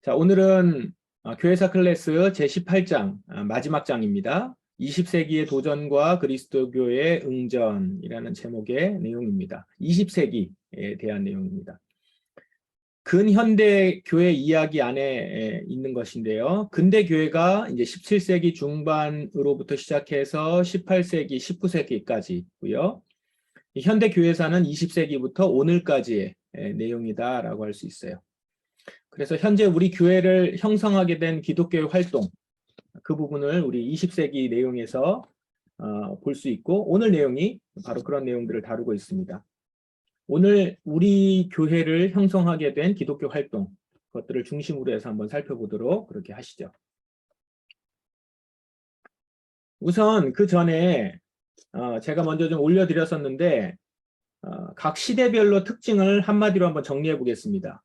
자, 오늘은 교회사 클래스 제18장 마지막 장입니다. 20세기의 도전과 그리스도교의 응전이라는 제목의 내용입니다. 20세기에 대한 내용입니다. 근현대 교회 이야기 안에 있는 것인데요. 근대 교회가 이제 17세기 중반으로부터 시작해서 18세기, 19세기까지고요. 현대 교회사는 20세기부터 오늘까지의 내용이다라고 할 수 있어요. 그래서 현재 우리 교회를 형성하게 된 기독교의 활동, 그 부분을 우리 20세기 내용에서 볼 수 있고, 오늘 내용이 바로 그런 내용들을 다루고 있습니다. 오늘 우리 교회를 형성하게 된 기독교 활동, 그것들을 중심으로 해서 한번 살펴보도록 그렇게 하시죠. 우선 그 전에 제가 먼저 좀 올려드렸었는데, 각 시대별로 특징을 한마디로 한번 정리해 보겠습니다.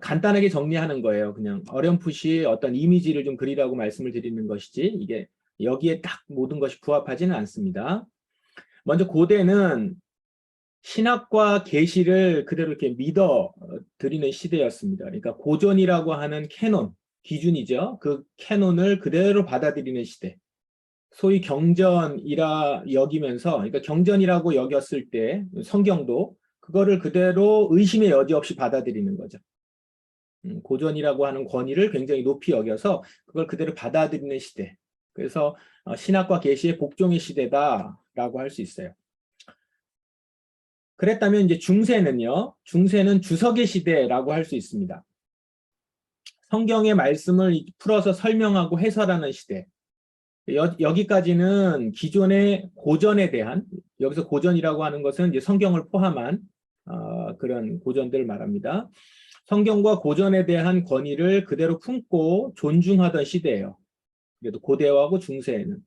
간단하게 정리하는 거예요. 그냥 어렴풋이 어떤 이미지를 좀 그리라고 말씀을 드리는 것이지 이게 여기에 딱 모든 것이 부합하지는 않습니다. 먼저 고대는 신학과 계시를 그대로 이렇게 믿어 드리는 시대였습니다. 그러니까 고전이라고 하는 캐논, 기준이죠. 그 캐논을 그대로 받아들이는 시대. 소위 경전이라 여기면서, 그러니까 경전이라고 여겼을 때 성경도 그거를 그대로 의심의 여지 없이 받아들이는 거죠. 고전이라고 하는 권위를 굉장히 높이 여겨서 그걸 그대로 받아들이는 시대. 그래서 신학과 계시의 복종의 시대다라고 할 수 있어요. 그랬다면 이제 중세는요. 중세는 주석의 시대라고 할 수 있습니다. 성경의 말씀을 풀어서 설명하고 해설하는 시대. 여기까지는 기존의 고전에 대한, 여기서 고전이라고 하는 것은 이제 성경을 포함한 그런 고전들을 말합니다. 성경과 고전에 대한 권위를 그대로 품고 존중하던 시대예요. 그래도 고대하고 중세에는.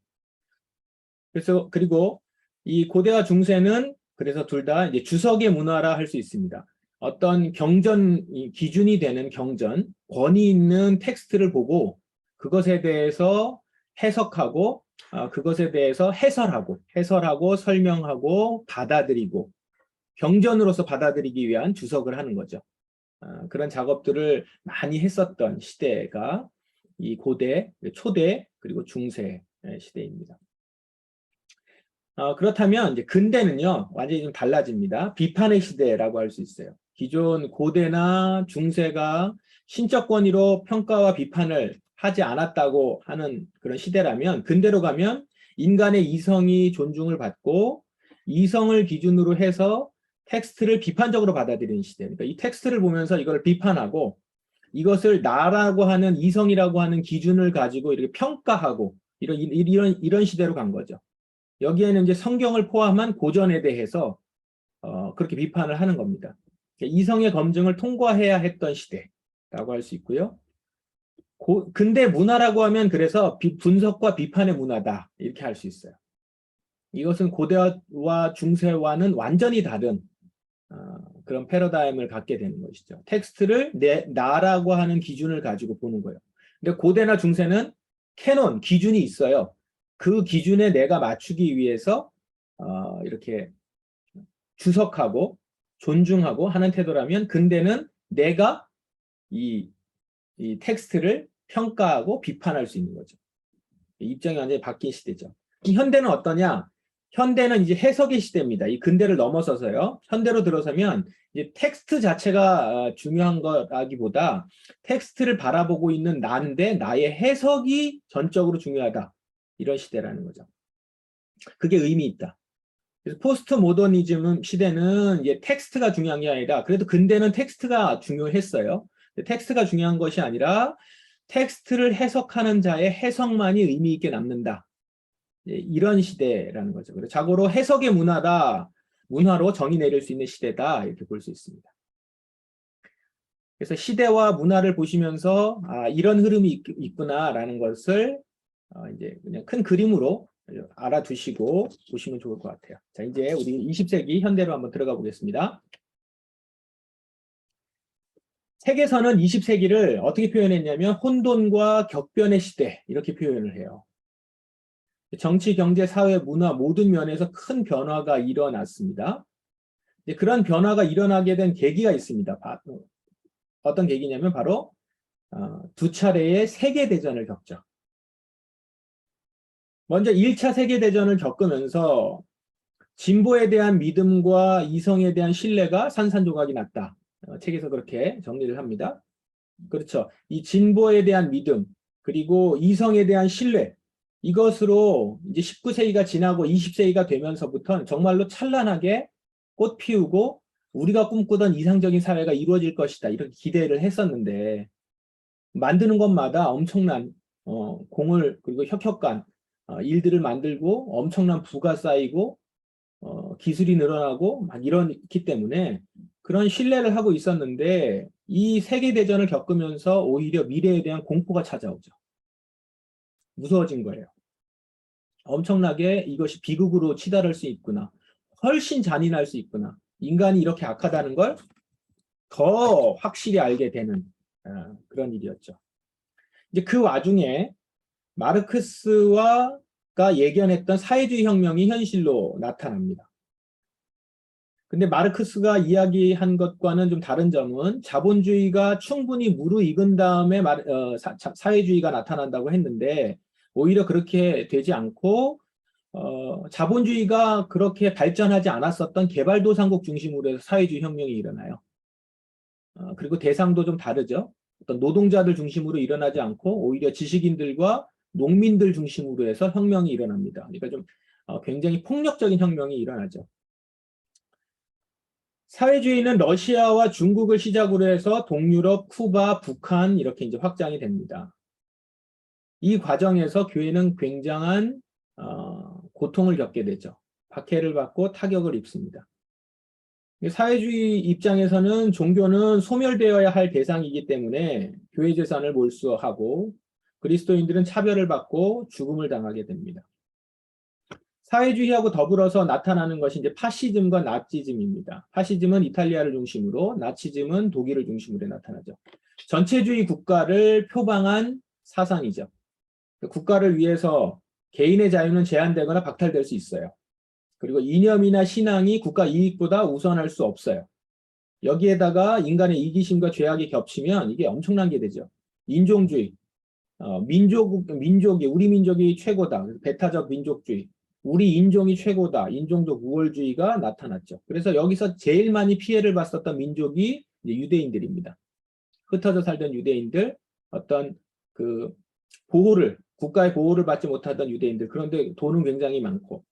그래서 그리고 이 고대와 중세는 그래서 둘 다 이제 주석의 문화라 할 수 있습니다. 어떤 경전 기준이 되는 경전, 권위 있는 텍스트를 보고 그것에 대해서 해석하고 그것에 대해서 해설하고 설명하고 받아들이고 경전으로서 받아들이기 위한 주석을 하는 거죠. 그런 작업들을 많이 했었던 시대가 이 고대, 초대, 그리고 중세 시대입니다. 그렇다면 이제 근대는요, 완전히 좀 달라집니다. 비판의 시대라고 할 수 있어요. 기존 고대나 중세가 신적 권위로 평가와 비판을 하지 않았다고 하는 그런 시대라면, 근대로 가면 인간의 이성이 존중을 받고 이성을 기준으로 해서 텍스트를 비판적으로 받아들이는 시대. 그러니까 이 텍스트를 보면서 이걸 비판하고 이것을 나라고 하는 이성이라고 하는 기준을 가지고 이렇게 평가하고 이런 시대로 간 거죠. 여기에는 이제 성경을 포함한 고전에 대해서 그렇게 비판을 하는 겁니다. 이성의 검증을 통과해야 했던 시대라고 할 수 있고요. 근대 문화라고 하면 그래서 분석과 비판의 문화다 이렇게 할 수 있어요. 이것은 고대와 중세와는 완전히 다른 그런 패러다임을 갖게 되는 것이죠. 텍스트를 나라고 하는 기준을 가지고 보는 거예요. 근데 고대나 중세는 캐논, 기준이 있어요. 그 기준에 내가 맞추기 위해서 이렇게 주석하고 존중하고 하는 태도라면 근대는 내가 이 텍스트를 평가하고 비판할 수 있는 거죠. 입장이 완전히 바뀐 시대죠. 현대는 어떠냐? 현대는 이제 해석의 시대입니다. 이 근대를 넘어서서요. 현대로 들어서면 이제 텍스트 자체가 중요한 거라기보다 텍스트를 바라보고 있는 나인데 나의 해석이 전적으로 중요하다. 이런 시대라는 거죠. 그게 의미 있다. 그래서 포스트 모더니즘 시대는 이제 텍스트가 중요한 게 아니라 그래도 근대는 텍스트가 중요했어요. 텍스트가 중요한 것이 아니라 텍스트를 해석하는 자의 해석만이 의미 있게 남는다. 이런 시대라는 거죠. 그래서 자고로 해석의 문화로 정의 내릴 수 있는 시대다 이렇게 볼 수 있습니다. 그래서 시대와 문화를 보시면서 이런 흐름이 있구나라는 것을 이제 그냥 큰 그림으로 알아두시고 보시면 좋을 것 같아요. 자, 이제 우리 20세기 현대로 한번 들어가 보겠습니다. 책에서는 20세기를 어떻게 표현했냐면 혼돈과 격변의 시대 이렇게 표현을 해요. 정치, 경제, 사회, 문화 모든 면에서 큰 변화가 일어났습니다. 그런 변화가 일어나게 된 계기가 있습니다. 어떤 계기냐면 바로 두 차례의 세계대전을 겪죠. 먼저 1차 세계대전을 겪으면서 진보에 대한 믿음과 이성에 대한 신뢰가 산산조각이 났다. 책에서 그렇게 정리를 합니다. 그렇죠. 이 진보에 대한 믿음, 그리고 이성에 대한 신뢰, 이것으로 이제 19세기가 지나고 20세기가 되면서부터는 정말로 찬란하게 꽃 피우고 우리가 꿈꾸던 이상적인 사회가 이루어질 것이다. 이렇게 기대를 했었는데, 만드는 것마다 엄청난 공을, 그리고 혁혁한 일들을 만들고 엄청난 부가 쌓이고 기술이 늘어나고 막 이렇기 때문에 그런 신뢰를 하고 있었는데, 이 세계대전을 겪으면서 오히려 미래에 대한 공포가 찾아오죠. 무서워진 거예요. 엄청나게 이것이 비극으로 치달을 수 있구나. 훨씬 잔인할 수 있구나. 인간이 이렇게 악하다는 걸 더 확실히 알게 되는 그런 일이었죠. 이제 그 와중에 마르크스가 예견했던 사회주의 혁명이 현실로 나타납니다. 근데 마르크스가 이야기한 것과는 좀 다른 점은 자본주의가 충분히 무르익은 다음에 사회주의가 나타난다고 했는데, 오히려 그렇게 되지 않고 자본주의가 그렇게 발전하지 않았었던 개발도상국 중심으로 해서 사회주의 혁명이 일어나요. 그리고 대상도 좀 다르죠. 어떤 노동자들 중심으로 일어나지 않고 오히려 지식인들과 농민들 중심으로 해서 혁명이 일어납니다. 그러니까 좀 굉장히 폭력적인 혁명이 일어나죠. 사회주의는 러시아와 중국을 시작으로 해서 동유럽, 쿠바, 북한 이렇게 이제 확장이 됩니다. 이 과정에서 교회는 굉장한 고통을 겪게 되죠. 박해를 받고 타격을 입습니다. 사회주의 입장에서는 종교는 소멸되어야 할 대상이기 때문에 교회 재산을 몰수하고 그리스도인들은 차별을 받고 죽음을 당하게 됩니다. 사회주의하고 더불어서 나타나는 것이 이제 파시즘과 나치즘입니다. 파시즘은 이탈리아를 중심으로, 나치즘은 독일을 중심으로 나타나죠. 전체주의 국가를 표방한 사상이죠. 국가를 위해서 개인의 자유는 제한되거나 박탈될 수 있어요. 그리고 이념이나 신앙이 국가 이익보다 우선할 수 없어요. 여기에다가 인간의 이기심과 죄악이 겹치면 이게 엄청난 게 되죠. 인종주의, 우리 민족이 최고다. 배타적 민족주의, 우리 인종이 최고다. 인종적 우월주의가 나타났죠. 그래서 여기서 제일 많이 피해를 봤었던 민족이 이제 유대인들입니다. 흩어져 살던 유대인들, 어떤 그 국가의 보호를 받지 못하던 유대인들, 그런데 돈은 굉장히 많고,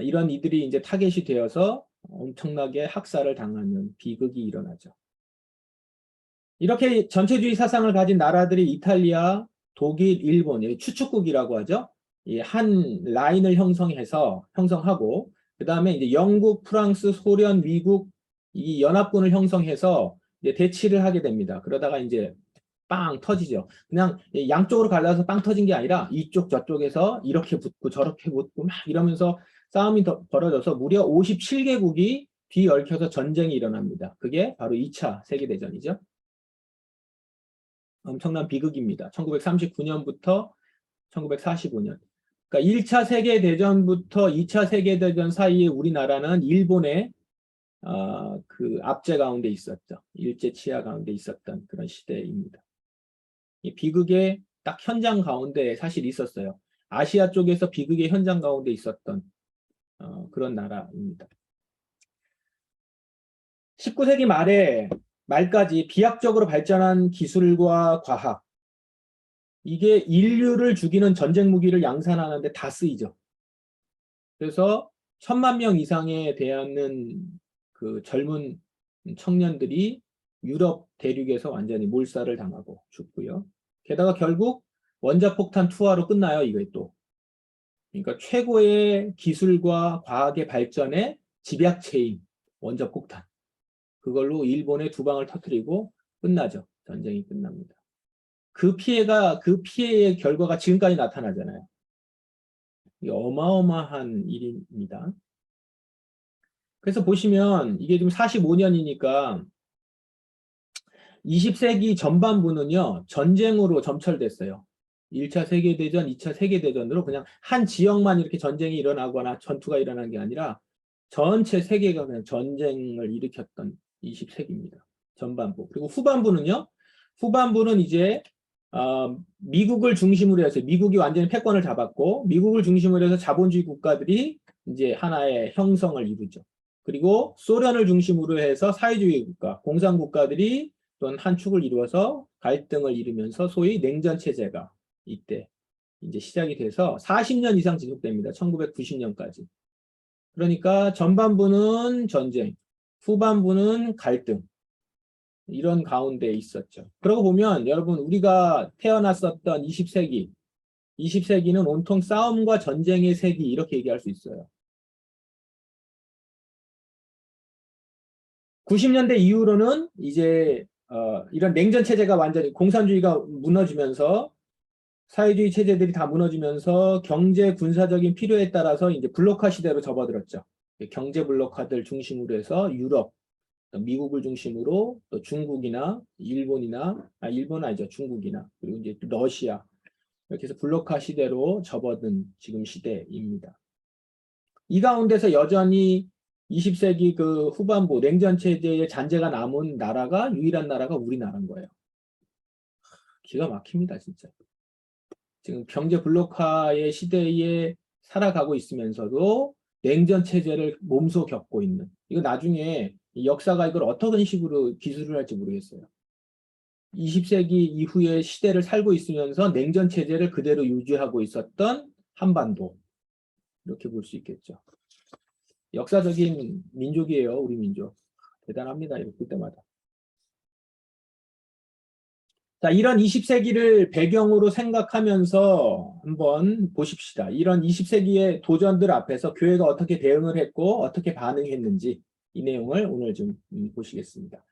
이런 이들이 이제 타겟이 되어서 엄청나게 학살을 당하는 비극이 일어나죠. 이렇게 전체주의 사상을 가진 나라들이 이탈리아, 독일, 일본, 추축국이라고 하죠. 한 라인을 형성하고, 그 다음에 이제 영국, 프랑스, 소련, 미국 이 연합군을 형성해서 이제 대치를 하게 됩니다. 그러다가 이제 빵 터지죠. 그냥 양쪽으로 갈라서 빵 터진 게 아니라 이쪽 저쪽에서 이렇게 붙고 저렇게 붙고 막 이러면서 싸움이 벌어져서 무려 57개국이 뒤얽혀서 전쟁이 일어납니다. 그게 바로 2차 세계대전이죠. 엄청난 비극입니다. 1939년부터 1945년. 그러니까 1차 세계대전부터 2차 세계대전 사이에 우리나라는 일본의 그 압제 가운데 있었죠. 일제 치하 가운데 있었던 그런 시대입니다. 이 비극의 딱 현장 가운데 사실 있었어요. 아시아 쪽에서 비극의 현장 가운데 있었던 그런 나라입니다. 19세기 말까지 비약적으로 발전한 기술과 과학, 이게 인류를 죽이는 전쟁 무기를 양산하는 데 다 쓰이죠. 그래서 1000만 명 이상에 대하는 그 젊은 청년들이 유럽 대륙에서 완전히 몰살을 당하고 죽고요. 게다가 결국 원자폭탄 투하로 끝나요, 이게 또. 그러니까 최고의 기술과 과학의 발전의 집약체인 원자폭탄. 그걸로 일본에 두 방을 터뜨리고 끝나죠. 전쟁이 끝납니다. 그 피해의 결과가 지금까지 나타나잖아요. 이게 어마어마한 일입니다. 그래서 보시면 이게 지금 45년이니까 20세기 전반부는요, 전쟁으로 점철됐어요. 1차 세계대전, 2차 세계대전으로 그냥 한 지역만 이렇게 전쟁이 일어나거나 전투가 일어난 게 아니라 전체 세계가 그냥 전쟁을 일으켰던 20세기입니다. 전반부. 그리고 후반부는요, 후반부는 이제 미국을 중심으로 해서 미국이 완전히 패권을 잡았고 미국을 중심으로 해서 자본주의 국가들이 이제 하나의 형성을 이루죠. 그리고 소련을 중심으로 해서 사회주의 국가, 공산 국가들이 또한 한 축을 이루어서 갈등을 이루면서 소위 냉전 체제가 이때 이제 시작이 돼서 40년 이상 지속됩니다. 1990년까지. 그러니까 전반부는 전쟁, 후반부는 갈등. 이런 가운데 있었죠. 그러고 보면 여러분 우리가 태어났었던 20세기는 온통 싸움과 전쟁의 세기 이렇게 얘기할 수 있어요. 90년대 이후로는 이제 이런 냉전 체제가 완전히 공산주의가 무너지면서 사회주의 체제들이 다 무너지면서 경제 군사적인 필요에 따라서 이제 블록화 시대로 접어들었죠. 경제 블록화들 중심으로 해서 유럽, 미국을 중심으로 또 중국이나 일본이나 일본 아니죠. 중국이나 그리고 이제 러시아 이렇게 해서 블록화 시대로 접어든 지금 시대입니다. 이 가운데서 여전히 20세기 그 후반부 냉전 체제의 잔재가 남은 나라가 유일한 나라가 우리나라인 거예요. 기가 막힙니다, 진짜. 지금 경제 블록화의 시대에 살아가고 있으면서도 냉전 체제를 몸소 겪고 있는. 이거 나중에 역사가 이걸 어떤 식으로 기술을 할지 모르겠어요. 20세기 이후의 시대를 살고 있으면서 냉전 체제를 그대로 유지하고 있었던 한반도. 이렇게 볼 수 있겠죠. 역사적인 민족이에요, 우리 민족. 대단합니다, 이렇게 볼 때마다. 자, 이런 20세기를 배경으로 생각하면서 한번 보십시다. 이런 20세기의 도전들 앞에서 교회가 어떻게 대응을 했고 어떻게 반응했는지 이 내용을 오늘 좀 보시겠습니다.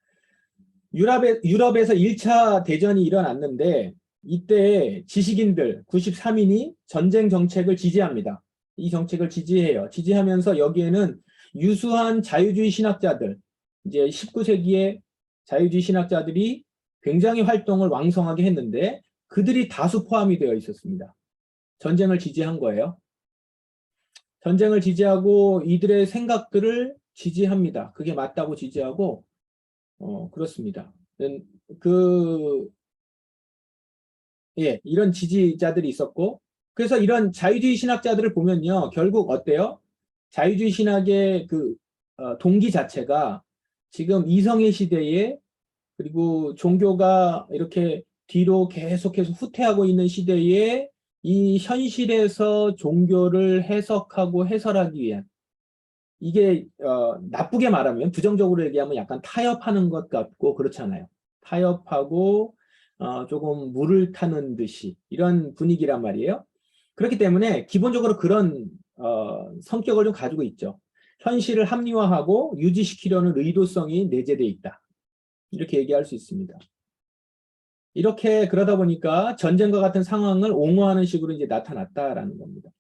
유럽에서 1차 대전이 일어났는데 이때 지식인들 93인이 전쟁 정책을 지지합니다. 이 정책을 지지해요. 지지하면서 여기에는 유수한 자유주의 신학자들, 이제 19세기의 자유주의 신학자들이 굉장히 활동을 왕성하게 했는데 그들이 다수 포함이 되어 있었습니다. 전쟁을 지지한 거예요. 전쟁을 지지하고 이들의 생각들을 지지합니다. 그게 맞다고 지지하고 그렇습니다. 이런 지지자들이 있었고 그래서 이런 자유주의 신학자들을 보면요. 결국 어때요? 자유주의 신학의 동기 자체가 지금 이성의 시대에 그리고 종교가 이렇게 뒤로 계속해서 후퇴하고 있는 시대에 이 현실에서 종교를 해석하고 해설하기 위한 이게 나쁘게 말하면 부정적으로 얘기하면 약간 타협하는 것 같고 그렇잖아요. 타협하고 조금 물을 타는 듯이 이런 분위기란 말이에요. 그렇기 때문에 기본적으로 그런 성격을 좀 가지고 있죠. 현실을 합리화하고 유지시키려는 의도성이 내재되어 있다. 이렇게 얘기할 수 있습니다. 이렇게 그러다 보니까 전쟁과 같은 상황을 옹호하는 식으로 이제 나타났다라는 겁니다.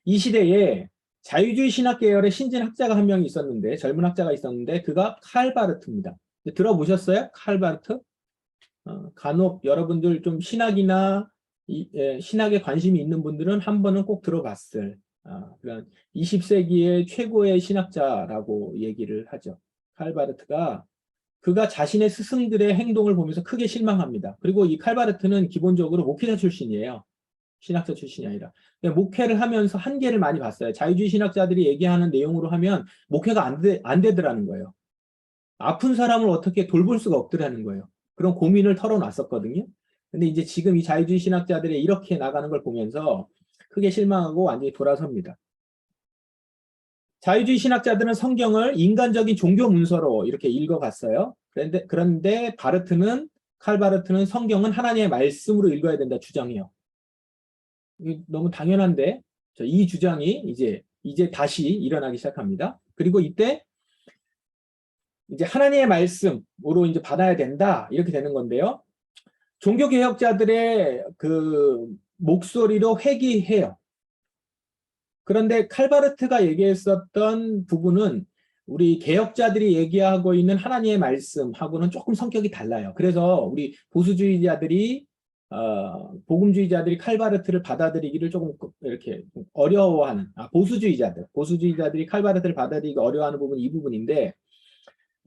이 시대에 자유주의 신학 계열의 신진 학자가 한 명이 있었는데 젊은 학자가 있었는데 그가 칼바르트입니다. 들어보셨어요? 칼바르트? 간혹 여러분들 좀 신학이나 신학에 관심이 있는 분들은 한 번은 꼭 들어봤을 그런 20세기의 최고의 신학자라고 얘기를 하죠. 칼바르트가 그가 자신의 스승들의 행동을 보면서 크게 실망합니다. 그리고 이 칼바르트는 기본적으로 목회자 출신이에요. 신학자 출신이 아니라. 목회를 하면서 한계를 많이 봤어요. 자유주의 신학자들이 얘기하는 내용으로 하면 목회가 안 되더라는 거예요. 아픈 사람을 어떻게 돌볼 수가 없더라는 거예요. 그런 고민을 털어놨었거든요. 근데 이제 지금 이 자유주의 신학자들이 이렇게 나가는 걸 보면서 크게 실망하고 완전히 돌아섭니다. 자유주의 신학자들은 성경을 인간적인 종교 문서로 이렇게 읽어갔어요. 그런데 칼바르트는 성경은 하나님의 말씀으로 읽어야 된다 주장해요. 너무 당연한데 이 주장이 이제 다시 일어나기 시작합니다. 그리고 이때 이제 하나님의 말씀으로 이제 받아야 된다 이렇게 되는 건데요. 종교 개혁자들의 그 목소리로 회귀해요. 그런데 칼바르트가 얘기했었던 부분은 우리 개혁자들이 얘기하고 있는 하나님의 말씀하고는 조금 성격이 달라요. 그래서 우리 복음주의자들이 칼바르트를 받아들이기를 조금 이렇게 어려워하는 보수주의자들이 칼바르트를 받아들이기 어려워하는 부분이 이 부분인데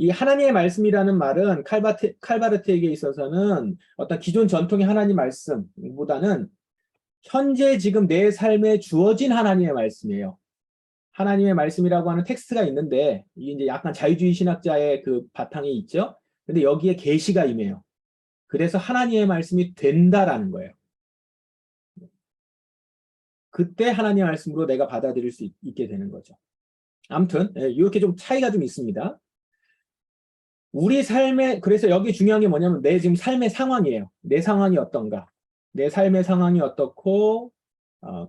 이 하나님의 말씀이라는 말은 칼바르트에게 있어서는 어떤 기존 전통의 하나님 말씀보다는 현재 지금 내 삶에 주어진 하나님의 말씀이에요. 하나님의 말씀이라고 하는 텍스트가 있는데 이게 이제 약간 자유주의 신학자의 그 바탕이 있죠. 근데 여기에 계시가 임해요. 그래서 하나님의 말씀이 된다라는 거예요. 그때 하나님의 말씀으로 내가 받아들일 수 있게 되는 거죠. 아무튼 이렇게 좀 차이가 좀 있습니다. 우리 삶에 그래서 여기 중요한 게 뭐냐면 내 지금 삶의 상황이에요. 내 상황이 어떤가? 내 삶의 상황이 어떻고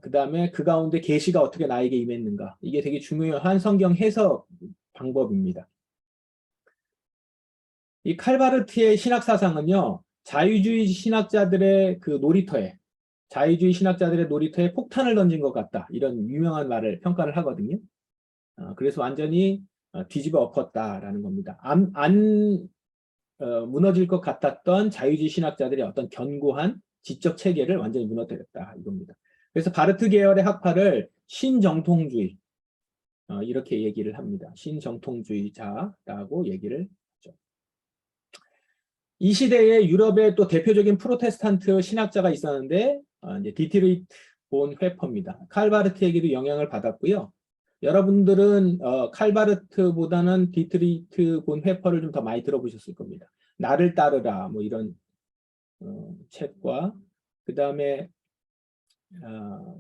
그 다음에 그 가운데 계시가 어떻게 나에게 임했는가? 이게 되게 중요한 성경 해석 방법입니다. 이 칼바르트의 신학 사상은요, 자유주의 신학자들의 그 놀이터에, 자유주의 신학자들의 놀이터에 폭탄을 던진 것 같다. 이런 유명한 말을 평가를 하거든요. 그래서 완전히 뒤집어 엎었다라는 겁니다. 안 무너질 것 같았던 자유주의 신학자들의 어떤 견고한 지적 체계를 완전히 무너뜨렸다 이겁니다. 그래서 바르트 계열의 학파를 신정통주의 이렇게 얘기를 합니다. 신정통주의자라고 얘기를 하죠. 이 시대에 유럽의 또 대표적인 프로테스탄트 신학자가 있었는데 이제 디트리히트 본 회퍼입니다. 칼바르트에게도 영향을 받았고요. 여러분들은 칼바르트보다는 디트리히트 본 회퍼를 좀 더 많이 들어보셨을 겁니다. 나를 따르라 뭐 이런 책과 그 다음에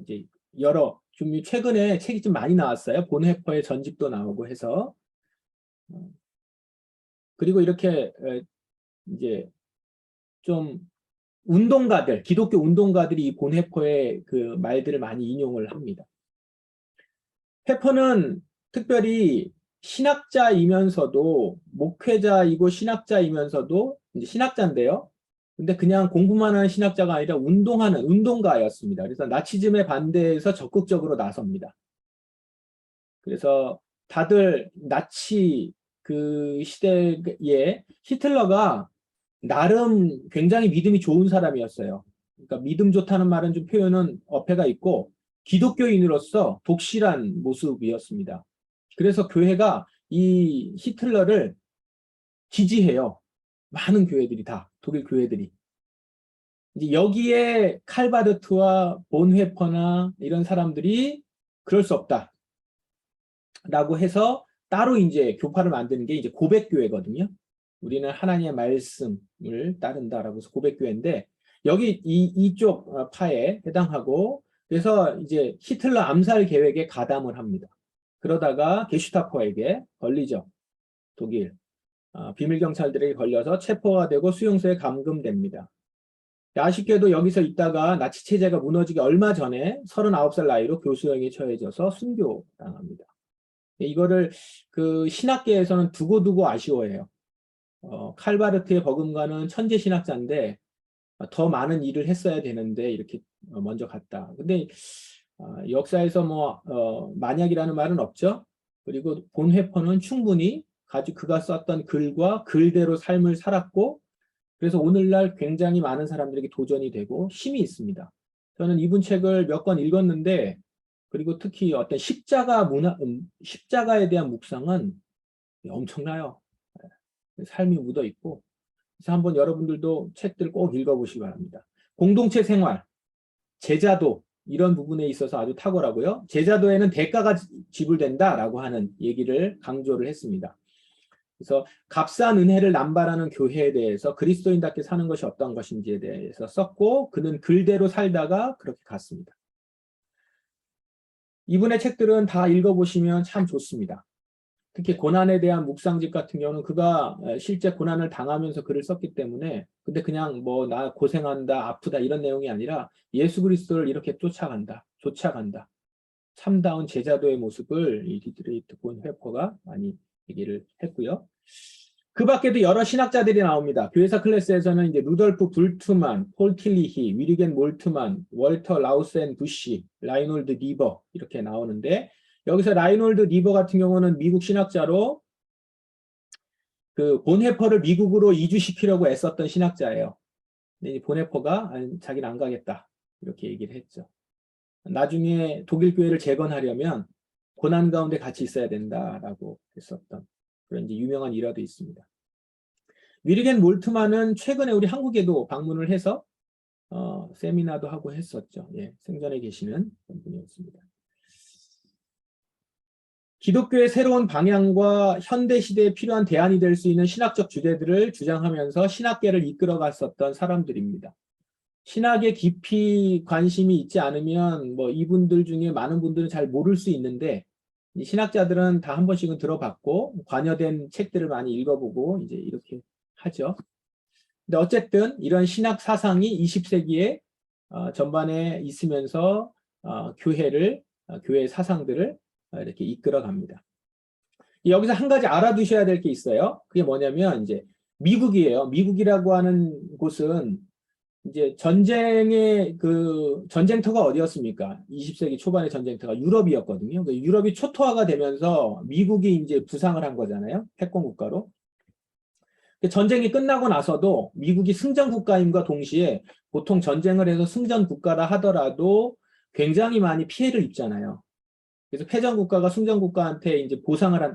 이제 여러 좀 최근에 책이 좀 많이 나왔어요. 본 회퍼의 전집도 나오고 해서 그리고 이렇게 이제 좀 운동가들, 기독교 운동가들이 이 본 회퍼의 그 말들을 많이 인용을 합니다. 회퍼는 특별히 신학자이면서도 목회자이고 신학자이면서도 이제 신학자인데요. 근데 그냥 공부만 하는 신학자가 아니라 운동하는 운동가였습니다. 그래서 나치즘에 반대해서 적극적으로 나섭니다. 그래서 다들 나치 그 시대에 히틀러가 나름 굉장히 믿음이 좋은 사람이었어요. 그러니까 믿음 좋다는 말은 좀 표현은 어폐가 있고 기독교인으로서 독실한 모습이었습니다. 그래서 교회가 이 히틀러를 지지해요. 많은 교회들이 다, 독일 교회들이. 이제 여기에 칼바르트와 본회퍼나 이런 사람들이 그럴 수 없다. 라고 해서 따로 이제 교파를 만드는 게 이제 고백교회거든요. 우리는 하나님의 말씀을 따른다라고 해서 고백교회인데 여기 이쪽 파에 해당하고 그래서 이제 히틀러 암살 계획에 가담을 합니다. 그러다가 게슈타포에게 걸리죠. 독일 비밀 경찰들에게 걸려서 체포가 되고 수용소에 감금됩니다. 아쉽게도 여기서 있다가 나치 체제가 무너지기 얼마 전에 39살 나이로 교수형에 처해져서 순교당합니다. 이거를 그 신학계에서는 두고두고 아쉬워해요. 칼바르트의 버금가는 천재 신학자인데 더 많은 일을 했어야 되는데 이렇게 먼저 갔다. 근데 역사에서 뭐 만약이라는 말은 없죠. 그리고 본 회퍼는 충분히 그가 썼던 글과 글대로 삶을 살았고 그래서 오늘날 굉장히 많은 사람들에게 도전이 되고 힘이 있습니다. 저는 이분 책을 몇 권 읽었는데 그리고 특히 어떤 십자가에 대한 묵상은 엄청나요. 삶이 묻어 있고 그래서 한번 여러분들도 책들 꼭 읽어보시기 바랍니다. 공동체 생활, 제자도 이런 부분에 있어서 아주 탁월하고요. 제자도에는 대가가 지불된다라고 하는 얘기를 강조를 했습니다. 그래서 값싼 은혜를 남발하는 교회에 대해서 그리스도인답게 사는 것이 어떤 것인지에 대해서 썼고 그는 글대로 살다가 그렇게 갔습니다. 이분의 책들은 다 읽어보시면 참 좋습니다. 특히 고난에 대한 묵상집 같은 경우는 그가 실제 고난을 당하면서 글을 썼기 때문에 근데 그냥 뭐 나 고생한다 아프다 이런 내용이 아니라 예수 그리스도를 이렇게 쫓아간다 참다운 제자도의 모습을 이 디트리히트 본 회퍼가 많이 얘기를 했고요. 그 밖에도 여러 신학자들이 나옵니다. 교회사 클래스에서는 이제 루돌프 불트만, 폴 틸리히, 위리겐 몰트만, 월터 라우센 부시, 라이놀드 니버 이렇게 나오는데 여기서 라이놀드 니버 같은 경우는 미국 신학자로 그 본헤퍼를 미국으로 이주시키려고 애썼던 신학자예요. 근데 본헤퍼가 자기는 안 가겠다 이렇게 얘기를 했죠. 나중에 독일 교회를 재건하려면 고난 가운데 같이 있어야 된다라고 했었던 그런 이제 유명한 일화도 있습니다. 위르겐 몰트만은 최근에 우리 한국에도 방문을 해서 세미나도 하고 했었죠. 예, 생전에 계시는 분이었습니다. 기독교의 새로운 방향과 현대 시대에 필요한 대안이 될 수 있는 신학적 주제들을 주장하면서 신학계를 이끌어갔었던 사람들입니다. 신학에 깊이 관심이 있지 않으면 뭐 이분들 중에 많은 분들은 잘 모를 수 있는데, 이 신학자들은 다 한 번씩은 들어봤고 관여된 책들을 많이 읽어보고 이제 이렇게 하죠. 근데 어쨌든 이런 신학 사상이 20세기에 전반에 있으면서 교회 사상들을 이렇게 이끌어갑니다. 여기서 한 가지 알아두셔야 될 게 있어요. 그게 뭐냐면 이제 미국이에요. 미국이라고 하는 곳은 이제 전쟁의 그 전쟁터가 어디였습니까? 20세기 초반의 전쟁터가 유럽이었거든요. 유럽이 초토화가 되면서 미국이 이제 부상을 한 거잖아요. 패권 국가로. 전쟁이 끝나고 나서도 미국이 승전 국가임과 동시에 보통 전쟁을 해서 승전 국가라 하더라도 굉장히 많이 피해를 입잖아요. 그래서 패전 국가가 승전 국가한테 이제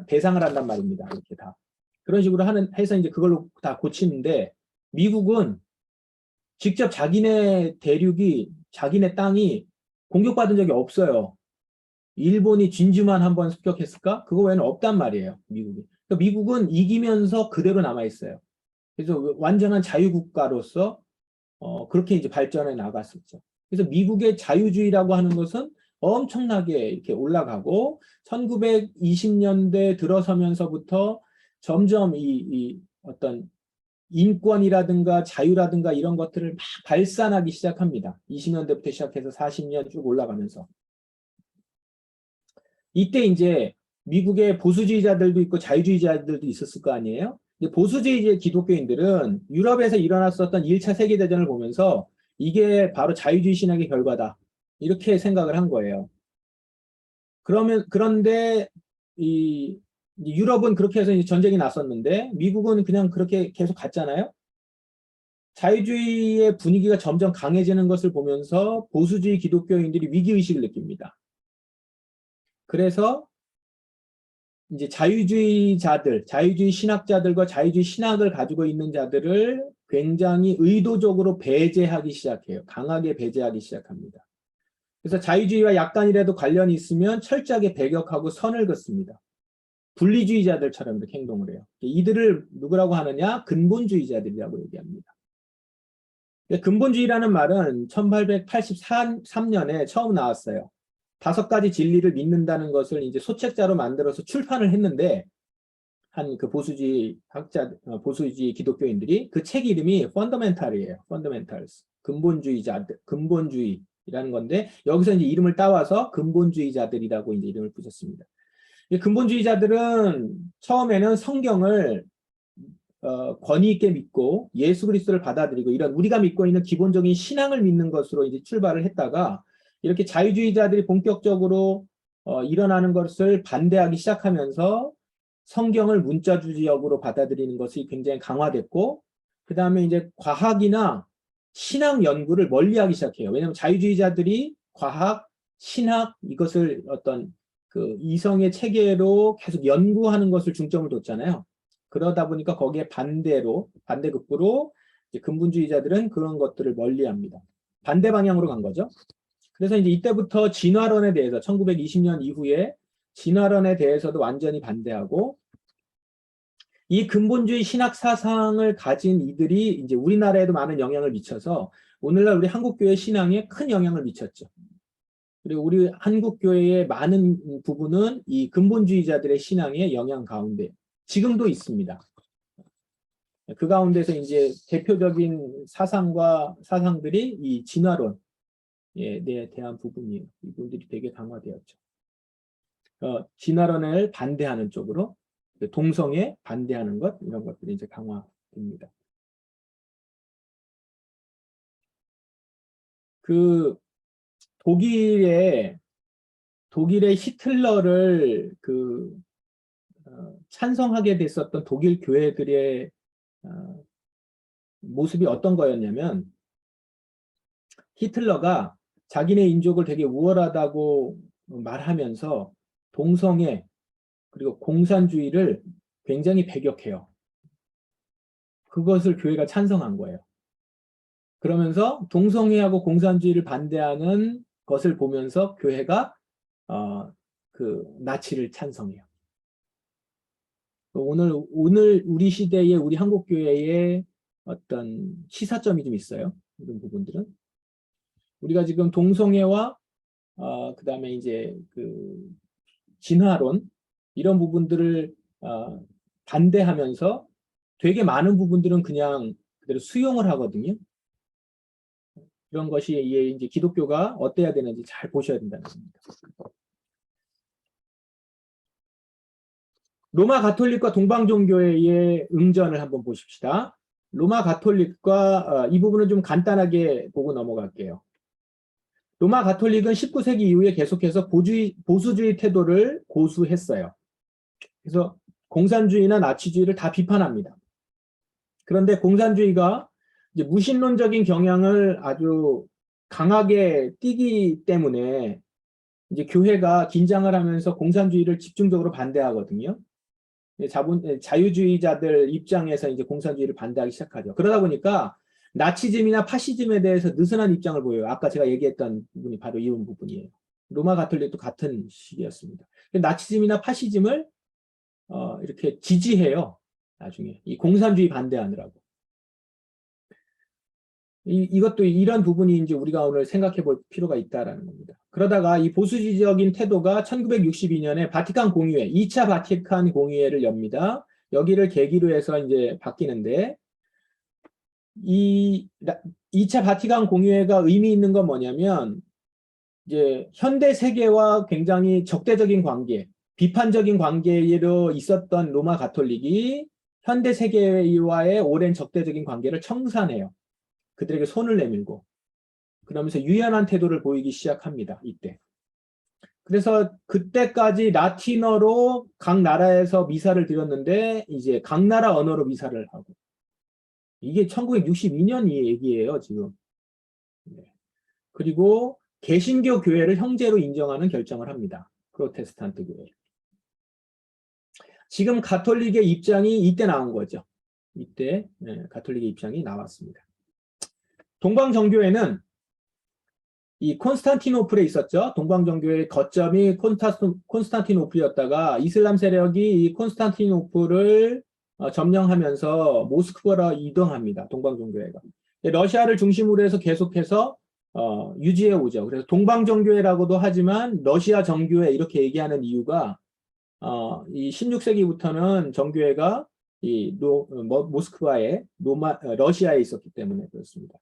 배상을 한단 말입니다. 이렇게 다. 그런 식으로 해서 이제 그걸로 다 고치는데, 미국은 직접 자기네 대륙이, 자기네 땅이 공격받은 적이 없어요. 일본이 진주만 한번 습격했을까? 그거 외에는 없단 말이에요, 미국이. 그러니까 미국은 이기면서 그대로 남아있어요. 그래서 완전한 자유국가로서 그렇게 이제 발전해 나갔었죠. 그래서 미국의 자유주의라고 하는 것은 엄청나게 이렇게 올라가고 1920년대 들어서면서부터 점점 이 어떤 인권이라든가 자유라든가 이런 것들을 막 발산하기 시작합니다. 20년대부터 시작해서 40년 쭉 올라가면서. 이때 이제 미국의 보수주의자들도 있고 자유주의자들도 있었을 거 아니에요? 보수주의 기독교인들은 유럽에서 일어났었던 1차 세계대전을 보면서 이게 바로 자유주의 신학의 결과다, 이렇게 생각을 한 거예요. 그런데 유럽은 그렇게 해서 이제 전쟁이 났었는데 미국은 그냥 그렇게 계속 갔잖아요. 자유주의의 분위기가 점점 강해지는 것을 보면서 보수주의 기독교인들이 위기의식을 느낍니다. 그래서 이제 자유주의 신학자들과 자유주의 신학을 가지고 있는 자들을 굉장히 의도적으로 배제하기 시작해요. 강하게 배제하기 시작합니다. 그래서 자유주의와 약간이라도 관련이 있으면 철저하게 배격하고 선을 긋습니다. 분리주의자들처럼 이렇게 행동을 해요. 이들을 누구라고 하느냐? 근본주의자들이라고 얘기합니다. 근본주의라는 말은 1883년에 처음 나왔어요. 5가지 진리를 믿는다는 것을 이제 소책자로 만들어서 출판을 했는데, 한 그 보수주의 기독교인들이 그 책 이름이 Fundamental이에요. Fundamentals. 근본주의라는 건데, 여기서 이제 이름을 따와서 근본주의자들이라고 이제 이름을 붙였습니다. 이 근본주의자들은 처음에는 성경을 권위 있게 믿고 예수 그리스도를 받아들이고 이런 우리가 믿고 있는 기본적인 신앙을 믿는 것으로 이제 출발을 했다가, 이렇게 자유주의자들이 본격적으로 일어나는 것을 반대하기 시작하면서 성경을 문자주의적으로 받아들이는 것이 굉장히 강화됐고, 그 다음에 이제 과학이나 신학 연구를 멀리하기 시작해요. 왜냐하면 자유주의자들이 과학, 신학 이것을 어떤 그 이성의 체계로 계속 연구하는 것을 중점을 뒀잖아요. 그러다 보니까 거기에 반대급부로 이제 근본주의자들은 그런 것들을 멀리합니다. 반대 방향으로 간 거죠. 그래서 이제 이때부터 진화론에 대해서 1920년 이후에 진화론에 대해서도 완전히 반대하고, 이 근본주의 신학 사상을 가진 이들이 이제 우리나라에도 많은 영향을 미쳐서 오늘날 우리 한국교회 신앙에 큰 영향을 미쳤죠. 그리고 우리 한국교회의 많은 부분은 이 근본주의자들의 신앙의 영향 가운데 지금도 있습니다. 그 가운데서 이제 대표적인 사상들이 이 진화론에 대한 부분이에요. 이분들이 되게 강화되었죠. 진화론을 반대하는 쪽으로, 동성애 반대하는 것, 이런 것들이 이제 강화됩니다. 그 독일의 히틀러를 찬성하게 됐었던 독일 교회들의 모습이 어떤 거였냐면, 히틀러가 자기네 인족을 되게 우월하다고 말하면서 동성애 그리고 공산주의를 굉장히 배격해요. 그것을 교회가 찬성한 거예요. 그러면서 동성애하고 공산주의를 반대하는 것을 보면서 교회가 그 나치를 찬성해요. 오늘 우리 시대의 우리 한국 교회의 어떤 시사점이 좀 있어요. 이런 부분들은 우리가 지금 동성애와 그다음에 이제 그 진화론 이런 부분들을 반대하면서 되게 많은 부분들은 그냥 그대로 수용을 하거든요. 그런 것이 이제 기독교가 어때야 되는지 잘 보셔야 된다는 겁니다. 로마 가톨릭과 동방 종교의 응전을 한번 보십시다. 로마 가톨릭과 이 부분은 좀 간단하게 보고 넘어갈게요. 로마 가톨릭은 19세기 이후에 계속해서 보수주의 태도를 고수했어요. 그래서 공산주의나 나치주의를 다 비판합니다. 그런데 공산주의가 이제 무신론적인 경향을 아주 강하게 띠기 때문에 이제 교회가 긴장을 하면서 공산주의를 집중적으로 반대하거든요. 자유주의자들 입장에서 이제 공산주의를 반대하기 시작하죠. 그러다 보니까 나치즘이나 파시즘에 대해서 느슨한 입장을 보여요. 아까 제가 얘기했던 부분이 바로 이 부분이에요. 로마 가톨릭도 같은 시기였습니다. 나치즘이나 파시즘을 이렇게 지지해요. 나중에 이 공산주의 반대하느라고. 이것도 이런 부분이 이제 우리가 오늘 생각해 볼 필요가 있다라는 겁니다. 그러다가 이 보수주의적인 태도가 1962년에 바티칸 공의회, 2차 바티칸 공의회를 엽니다. 여기를 계기로 해서 이제 바뀌는데, 이 2차 바티칸 공의회가 의미 있는 건 뭐냐면, 이제 현대 세계와 굉장히 적대적인 관계, 비판적인 관계로 있었던 로마 가톨릭이 현대 세계와의 오랜 적대적인 관계를 청산해요. 그들에게 손을 내밀고 그러면서 유연한 태도를 보이기 시작합니다. 이때. 그래서 그때까지 라틴어로 각 나라에서 미사를 드렸는데 이제 각 나라 언어로 미사를 하고 이게 1962년 얘기예요. 지금. 그리고 개신교 교회를 형제로 인정하는 결정을 합니다. 프로테스탄트 교회. 지금 가톨릭의 입장이 이때 나온 거죠. 이때 가톨릭의 입장이 나왔습니다. 동방정교회는 이 콘스탄티노플에 있었죠. 동방정교회의 거점이 콘스탄티노플이었다가 이슬람 세력이 이 콘스탄티노플을 점령하면서 모스크바로 이동합니다. 동방정교회가. 러시아를 중심으로 해서 계속해서 유지해 오죠. 그래서 동방정교회라고도 하지만 러시아 정교회 이렇게 얘기하는 이유가 이 16세기부터는 정교회가 모스크바에 러시아에 있었기 때문에 그렇습니다.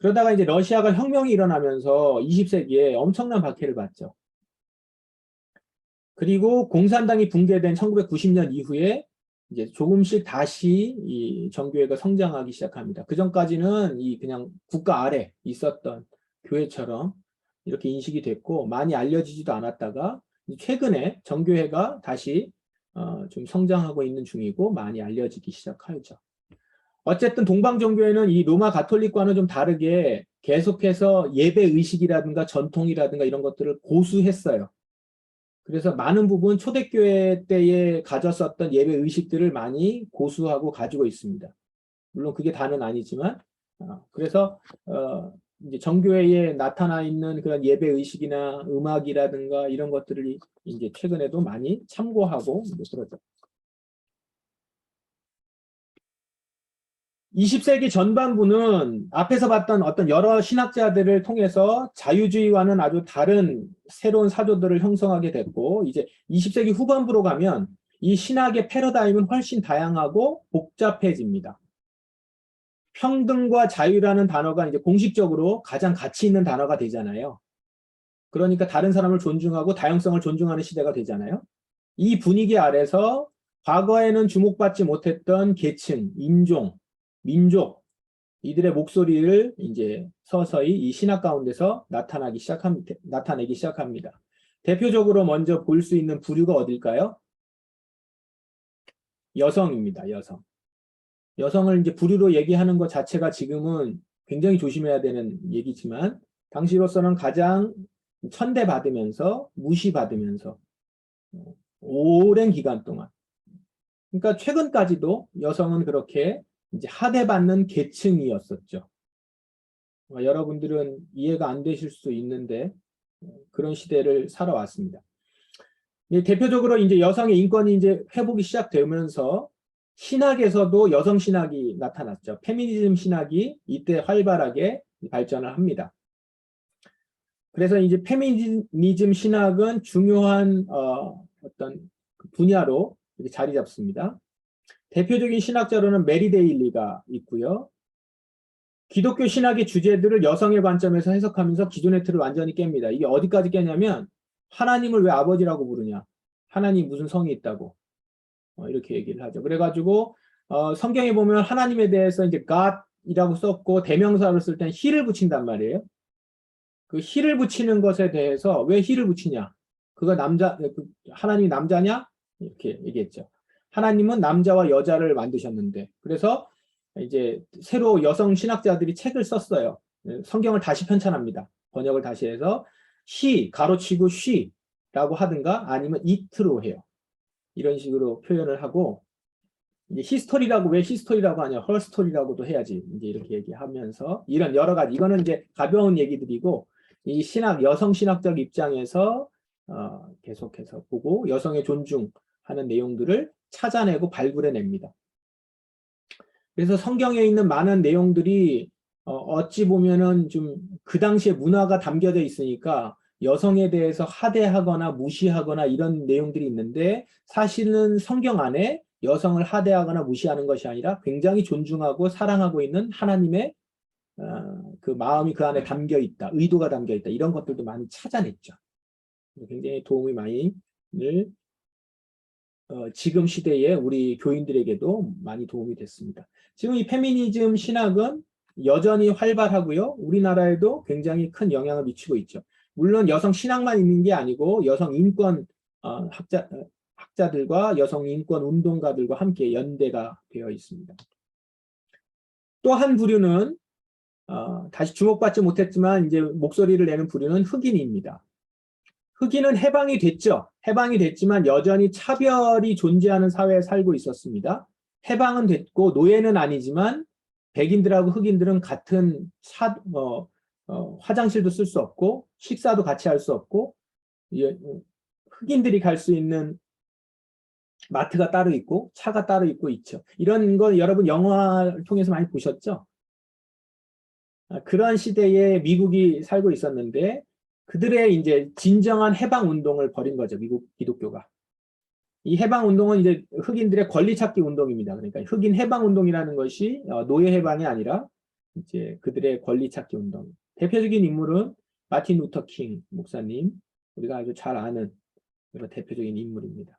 그러다가 이제 러시아가 혁명이 일어나면서 20세기에 엄청난 박해를 받죠. 그리고 공산당이 붕괴된 1990년 이후에 이제 조금씩 다시 이 정교회가 성장하기 시작합니다. 그 전까지는 이 그냥 국가 아래 있었던 교회처럼 이렇게 인식이 됐고 많이 알려지지도 않았다가 최근에 정교회가 다시 좀 성장하고 있는 중이고 많이 알려지기 시작하죠. 어쨌든 동방정교회는 이 로마 가톨릭과는 좀 다르게 계속해서 예배 의식이라든가 전통이라든가 이런 것들을 고수했어요. 그래서 많은 부분 초대교회 때에 가졌었던 예배 의식들을 많이 고수하고 가지고 있습니다. 물론 그게 다는 아니지만 그래서 이제 정교회에 나타나 있는 그런 예배 의식이나 음악이라든가 이런 것들을 이제 최근에도 많이 참고하고 그러죠. 20세기 전반부는 앞에서 봤던 어떤 여러 신학자들을 통해서 자유주의와는 아주 다른 새로운 사조들을 형성하게 됐고 이제 20세기 후반부로 가면 이 신학의 패러다임은 훨씬 다양하고 복잡해집니다. 평등과 자유라는 단어가 이제 공식적으로 가장 가치 있는 단어가 되잖아요. 그러니까 다른 사람을 존중하고 다양성을 존중하는 시대가 되잖아요. 이 분위기 아래서 과거에는 주목받지 못했던 계층, 인종, 민족, 이들의 목소리를 이제 서서히 이 신학 가운데서 나타내기 시작합니다. 대표적으로 먼저 볼 수 있는 부류가 어딜까요? 여성입니다. 여성. 여성을 이제 부류로 얘기하는 것 자체가 지금은 굉장히 조심해야 되는 얘기지만 당시로서는 가장 천대받으면서 무시받으면서 오랜 기간 동안 그러니까 최근까지도 여성은 그렇게 이제 하대받는 계층이었었죠. 여러분들은 이해가 안 되실 수 있는데 그런 시대를 살아왔습니다. 대표적으로 이제 여성의 인권이 이제 회복이 시작되면서 신학에서도 여성 신학이 나타났죠. 페미니즘 신학이 이때 활발하게 발전을 합니다. 그래서 이제 페미니즘 신학은 중요한 어떤 분야로 자리 잡습니다. 대표적인 신학자로는 메리 데일리가 있고요. 기독교 신학의 주제들을 여성의 관점에서 해석하면서 기존의 틀을 완전히 깹니다. 이게 어디까지 깼냐면 하나님을 왜 아버지라고 부르냐? 하나님 무슨 성이 있다고 이렇게 얘기를 하죠. 그래가지고 성경에 보면 하나님에 대해서 이제 God이라고 썼고 대명사로 쓸 때는 he를 붙인단 말이에요. 그 he를 붙이는 것에 대해서 왜 he를 붙이냐? 그가 하나님이 남자냐? 이렇게 얘기했죠. 하나님은 남자와 여자를 만드셨는데 그래서 이제 새로 여성 신학자들이 책을 썼어요. 성경을 다시 편찬합니다. 번역을 다시 해서 she 가로치고 she라고 하든가 아니면 it로 해요. 이런 식으로 표현을 하고 이제 히스토리라고 왜 히스토리라고 하냐 헐스토리라고도 해야지 이제 이렇게 얘기하면서 이런 여러 가지 이거는 이제 가벼운 얘기들이고 이 신학 여성 신학적 입장에서 계속해서 보고 여성의 존중하는 내용들을 찾아내고 발굴해냅니다. 그래서 성경에 있는 많은 내용들이 어찌 보면은 좀 그 당시에 문화가 담겨져 있으니까 여성에 대해서 하대하거나 무시하거나 이런 내용들이 있는데 사실은 성경 안에 여성을 하대하거나 무시하는 것이 아니라 굉장히 존중하고 사랑하고 있는 하나님의 그 마음이 그 안에 담겨 있다, 의도가 담겨 있다 이런 것들도 많이 찾아냈죠. 굉장히 도움이 많이 지금 시대에 우리 교인들에게도 많이 도움이 됐습니다. 지금 이 페미니즘 신학은 여전히 활발하고요. 우리나라에도 굉장히 큰 영향을 미치고 있죠. 물론 여성 신학만 있는 게 아니고 여성 인권 학자들과 여성 인권 운동가들과 함께 연대가 되어 있습니다. 또 한 부류는 다시 주목받지 못했지만 이제 목소리를 내는 부류는 흑인입니다. 흑인은 해방이 됐죠. 해방이 됐지만 여전히 차별이 존재하는 사회에 살고 있었습니다. 해방은 됐고 노예는 아니지만 백인들하고 흑인들은 같은 화장실도 쓸 수 없고 식사도 같이 할 수 없고 흑인들이 갈 수 있는 마트가 따로 있고 차가 따로 있죠. 이런 거 여러분 영화를 통해서 많이 보셨죠? 그런 시대에 미국이 살고 있었는데 그들의 이제 진정한 해방 운동을 벌인 거죠. 미국 기독교가. 이 해방 운동은 이제 흑인들의 권리 찾기 운동입니다. 그러니까 흑인 해방 운동이라는 것이 노예 해방이 아니라 이제 그들의 권리 찾기 운동. 대표적인 인물은 마틴 루터 킹 목사님, 우리가 아주 잘 아는 그런 대표적인 인물입니다.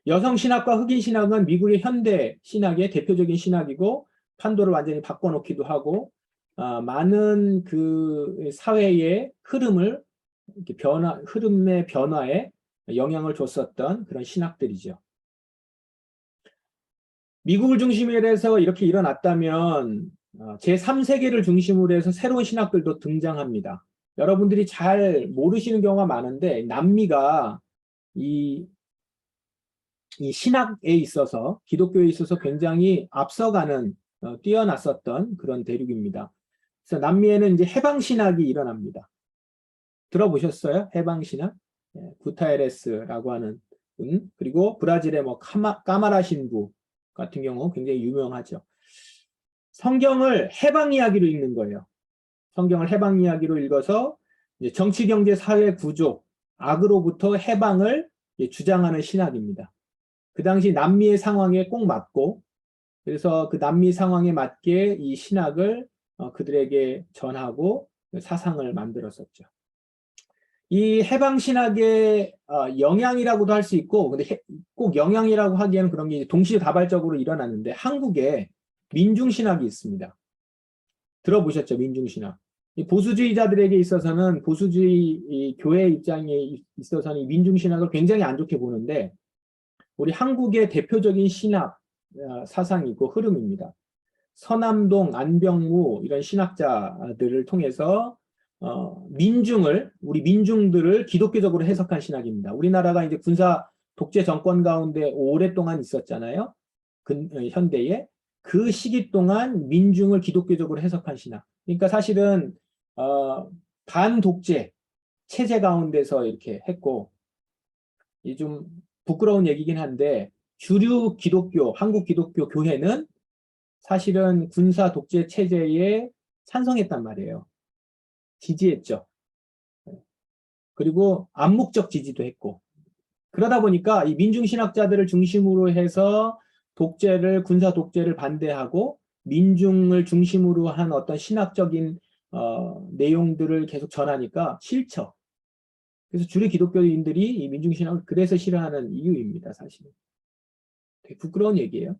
여성 신학과 흑인 신학은 미국의 현대 신학의 대표적인 신학이고 판도를 완전히 바꿔놓기도 하고 많은 그 사회의 흐름을 흐름의 변화에 영향을 줬었던 그런 신학들이죠. 미국을 중심으로 해서 이렇게 일어났다면 제3세계를 중심으로 해서 새로운 신학들도 등장합니다. 여러분들이 잘 모르시는 경우가 많은데 남미가 이 신학에 있어서 기독교에 있어서 굉장히 앞서가는 뛰어났었던 그런 대륙입니다. 그래서 남미에는 이제 해방신학이 일어납니다. 들어보셨어요? 해방신학? 구타에레스라고 하는 분, 그리고 브라질의 뭐 까마라 신부 같은 경우 굉장히 유명하죠. 성경을 해방 이야기로 읽는 거예요. 성경을 해방 이야기로 읽어서 이제 정치, 경제, 사회 구조, 악으로부터 해방을 주장하는 신학입니다. 그 당시 남미의 상황에 꼭 맞고 그래서 그 남미 상황에 맞게 이 신학을 그들에게 전하고 사상을 만들었었죠. 이 해방신학의 영향이라고도 할 수 있고 근데 꼭 영향이라고 하기에는 그런 게 동시다발적으로 일어났는데 한국에 민중신학이 있습니다. 들어보셨죠? 민중신학. 이 보수주의자들에게 있어서는 보수주의 교회 입장에 있어서는 민중신학을 굉장히 안 좋게 보는데 우리 한국의 대표적인 신학 사상이고 흐름입니다. 서남동, 안병무 이런 신학자들을 통해서 우리 민중들을 기독교적으로 해석한 신학입니다. 우리나라가 이제 군사 독재 정권 가운데 오랫동안 있었잖아요. 현대에. 그 시기 동안 민중을 기독교적으로 해석한 신학. 그러니까 사실은 반독재 체제 가운데서 이렇게 했고, 이 좀 부끄러운 얘기긴 한데 주류 기독교, 한국 기독교 교회는 사실은 군사 독재 체제에 찬성했단 말이에요. 지지했죠. 그리고 암묵적 지지도 했고. 그러다 보니까 이 민중신학자들을 중심으로 해서 군사 독재를 반대하고 민중을 중심으로 한 어떤 신학적인 내용들을 계속 전하니까 싫죠. 그래서 주류 기독교인들이 이 민중신학을 그래서 싫어하는 이유입니다, 사실은. 되게 부끄러운 얘기예요.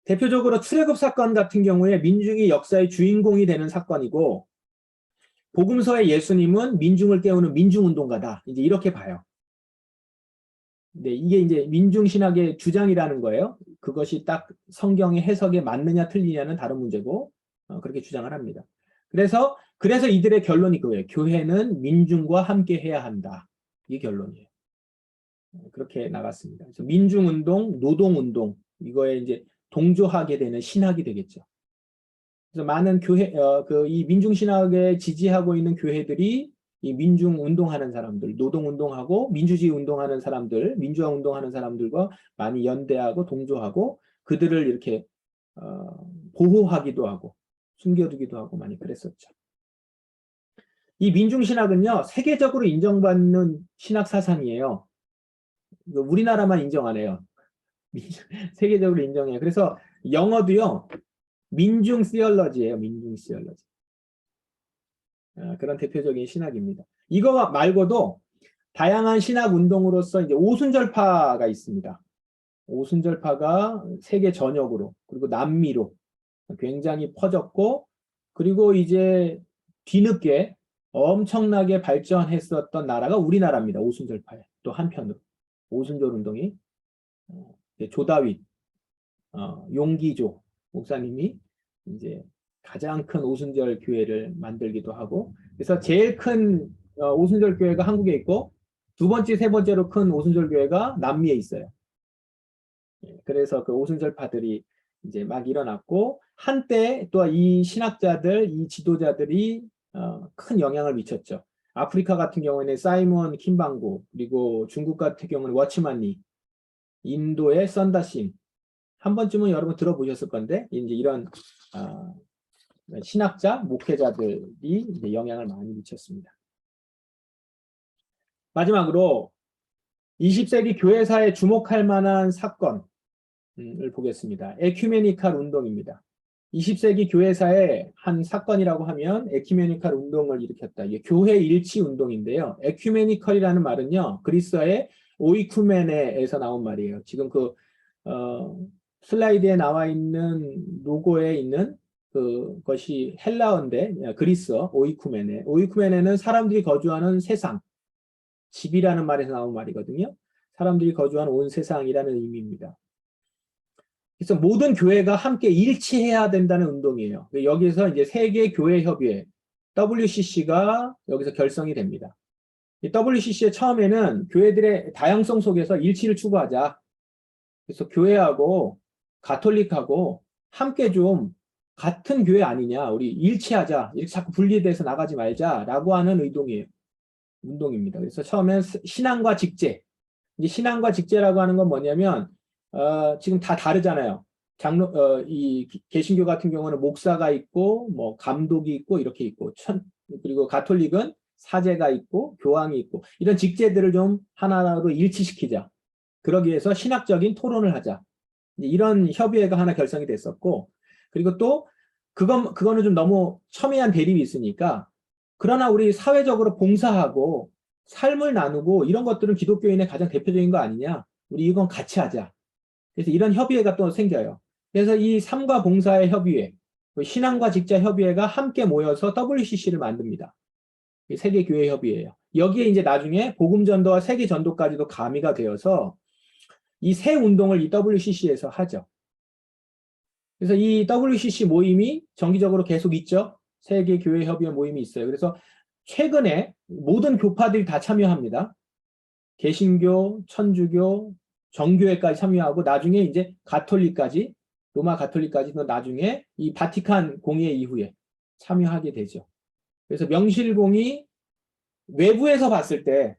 대표적으로 출애굽 사건 같은 경우에 민중이 역사의 주인공이 되는 사건이고, 복음서의 예수님은 민중을 깨우는 민중운동가다. 이제 이렇게 봐요. 네, 이게 이제 민중신학의 주장이라는 거예요. 그것이 딱 성경의 해석에 맞느냐 틀리냐는 다른 문제고, 그렇게 주장을 합니다. 그래서 이들의 결론이 그거예요. 교회는 민중과 함께 해야 한다. 이게 결론이에요. 그렇게 나갔습니다. 그래서 민중운동, 노동운동, 이거에 이제 동조하게 되는 신학이 되겠죠. 그래서 많은 이 민중신학에 지지하고 있는 교회들이 이 민중운동하는 사람들, 노동운동하고 민주주의 운동하는 사람들, 민주화 운동하는 사람들과 많이 연대하고 동조하고 그들을 이렇게 보호하기도 하고 숨겨두기도 하고 많이 그랬었죠. 이 민중신학은요, 세계적으로 인정받는 신학 사상이에요. 우리나라만 인정 안 해요. 세계적으로 인정해요. 그래서 영어도요, 민중 시얼러지예요. 민중 시얼러지. 그런 대표적인 신학입니다. 이거 말고도 다양한 신학 운동으로서 이제 오순절파가 있습니다. 오순절파가 세계 전역으로 그리고 남미로 굉장히 퍼졌고, 그리고 이제 뒤늦게 엄청나게 발전했었던 나라가 우리나라입니다. 오순절파에 또 한편으로 오순절 운동이 조다윗, 용기조 목사님이 이제 가장 큰 오순절 교회를 만들기도 하고, 그래서 제일 큰 오순절 교회가 한국에 있고 두 번째, 세 번째로 큰 오순절 교회가 남미에 있어요. 그래서 그 오순절파들이 이제 막 일어났고, 한때 또 이 신학자들, 이 지도자들이 큰 영향을 미쳤죠. 아프리카 같은 경우에는 사이먼 킴방고, 그리고 중국 같은 경우는 워치만니, 인도의 썬다신, 한 번쯤은 여러분 들어보셨을 건데, 이제 이런 신학자, 목회자들이 이제 영향을 많이 미쳤습니다. 마지막으로 20세기 교회사에 주목할 만한 사건을 보겠습니다. 에큐메니칼 운동입니다. 20세기 교회사의 한 사건이라고 하면 에큐메니칼 운동을 일으켰다. 이게 교회 일치 운동인데요. 에큐메니컬이라는 말은요, 그리스어의 오이쿠메네에서 나온 말이에요. 지금 슬라이드에 나와 있는 로고에 있는 그것이 헬라어인데, 그리스어 오이쿠메네. 오이쿠메네는 사람들이 거주하는 세상, 집이라는 말에서 나온 말이거든요. 사람들이 거주하는 온 세상이라는 의미입니다. 그래서 모든 교회가 함께 일치해야 된다는 운동이에요. 여기서 이제 세계교회협의회 WCC가 여기서 결성이 됩니다. 이 WCC의 처음에는 교회들의 다양성 속에서 일치를 추구하자. 그래서 교회하고 가톨릭하고 함께 좀 같은 교회 아니냐, 우리 일치하자, 이렇게 자꾸 분리돼서 나가지 말자라고 하는 운동입니다. 그래서 처음엔 신앙과 직제. 이제 신앙과 직제라고 하는 건 뭐냐면 지금 다 다르잖아요. 이 개신교 같은 경우는 목사가 있고, 뭐 감독이 있고 이렇게 있고, 그리고 가톨릭은 사제가 있고 교황이 있고, 이런 직제들을 좀 하나로 일치시키자. 그러기 위해서 신학적인 토론을 하자. 이런 협의회가 하나 결성이 됐었고, 그리고 또 그거는 좀 너무 첨예한 대립이 있으니까, 그러나 우리 사회적으로 봉사하고 삶을 나누고 이런 것들은 기독교인의 가장 대표적인 거 아니냐. 우리 이건 같이 하자. 그래서 이런 협의회가 또 생겨요. 그래서 이 삶과 봉사의 협의회, 신앙과 직자 협의회가 함께 모여서 WCC를 만듭니다. 세계교회협의회예요. 여기에 이제 나중에 복음전도와 세계전도까지도 가미가 되어서 이 새 운동을 이 WCC에서 하죠. 그래서 이 WCC 모임이 정기적으로 계속 있죠. 세계교회협의회 모임이 있어요. 그래서 최근에 모든 교파들이 다 참여합니다. 개신교, 천주교, 정교회까지 참여하고 나중에 이제 가톨릭까지 로마 가톨릭까지 나중에 이 바티칸 공예 이후에 참여하게 되죠. 그래서 명실공히 외부에서 봤을 때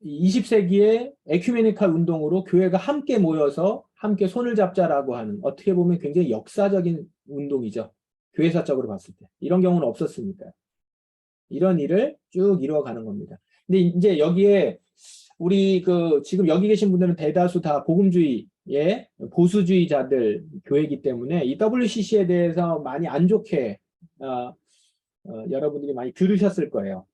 20세기의 에큐메니칼 운동으로 교회가 함께 모여서 함께 손을 잡자라고 하는 어떻게 보면 굉장히 역사적인 운동이죠. 교회사적으로 봤을 때. 이런 경우는 없었으니까요. 이런 일을 쭉 이루어가는 겁니다. 근데 이제 여기에 우리 지금 여기 계신 분들은 대다수 다 복음주의의 보수주의자들 교회이기 때문에 이 WCC에 대해서 많이 안 좋게 여러분들이 많이 들으셨을 거예요.